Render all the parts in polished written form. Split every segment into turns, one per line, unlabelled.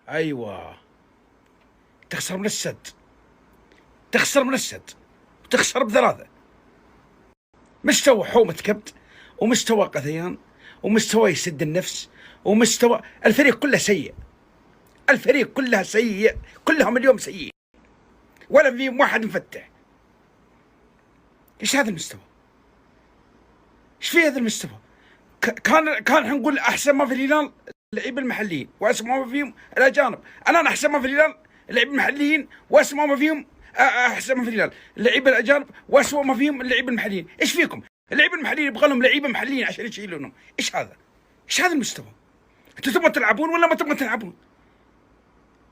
ايوه، تخسر من السد، تخسر من السد وتخسر بثلاثه. مستوى حومه كبد، ومستوى غثيان، ومستوى يسد النفس، ومستوى الفريق كله سيء. الفريق كلها سيء، كلهم اليوم سيئين، ولا فيهم واحد مفتح. ايش هذا المستوى؟ ايش في هذا المستوى؟ كان حنقول احسن ما في الهلال اللعيبه المحليين واسمع ما فيهم الاجانب. انا احسن ما في الهلال اللعيبه المحليين واسمع ما فيهم احسن ما في الهلال اللعيبه الاجانب واسوء ما فيهم اللعيبه المحليين. ايش فيكم؟ اللعيبه المحليين يبغى لهم لعيبه محليين عشان يشيلونهم. ايش هذا؟ ايش هذا المستوى؟ انتوا تبغوا تلعبون ولا ما تبغوا تلعبون؟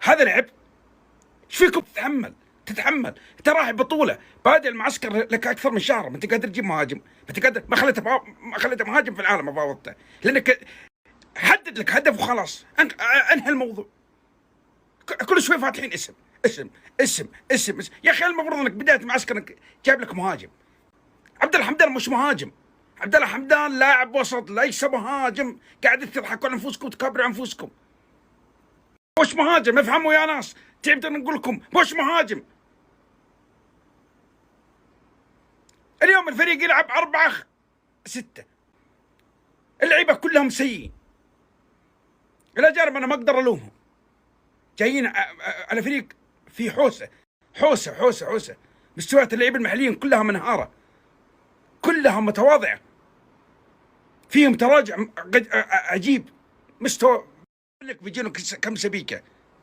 هذا لعب؟ ايش فيكم تتحمل؟ انت رايح بطوله، بادئ المعسكر لك اكثر من شهر، ما انت قادر تجيب مهاجم، ما انت قادر، ما خليته مهاجم في العالم، ما فاوضته لانك حدد لك هدف وخلاص، انهى الموضوع. كل شوي فاتحين اسم اسم اسم اسم, اسم. يا اخي المفروض انك بدايه المعسكر انك جايب لك مهاجم. عبد الله حمدان مش مهاجم، عبد الله حمدان لاعب وسط ليس مهاجم. قاعد تضحكوا على انفسكم وتكبروا انفسكم. مش مهاجم، افهموا يا ناس، تعبت نقول لكم مش مهاجم. اليوم الفريق يلعب 4-6، اللعيبه كلهم سيئين. الاجانب انا ما اقدر الومهم، جايين على فريق في حوسه. مستويات اللعيبه المحليين كلها منهاره، كلها متواضعه، فيهم تراجع عجيب. مستوى لك بيجينا كم سبيكه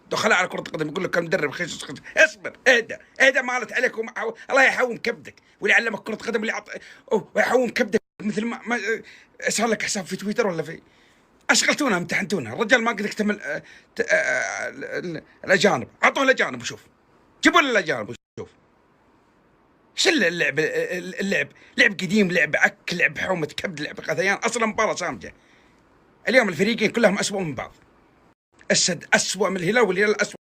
دخل على كره القدم يقول لك كم مدرب خيسوس. اصبر، اهدى مالت عليكم. الله يحوم كبدك ويعلمك كره قدم اللي ويحوم كبدك. مثل ما صار لك حساب في تويتر ولا في اشغلتونا، امتحنتونا. الرجال ما قد اكتمل الاجانب، اعطوه الاجانب وشوف، جيبوا لنا الاجانب وشوف. ايش اللعب لعب قديم، لعب لعب حومه كبد، لعب غثيان، اصلا مباراه سامجه. اليوم الفريقين كلهم اسوء من بعض. السد اسوء من الهلال والهلال اسوء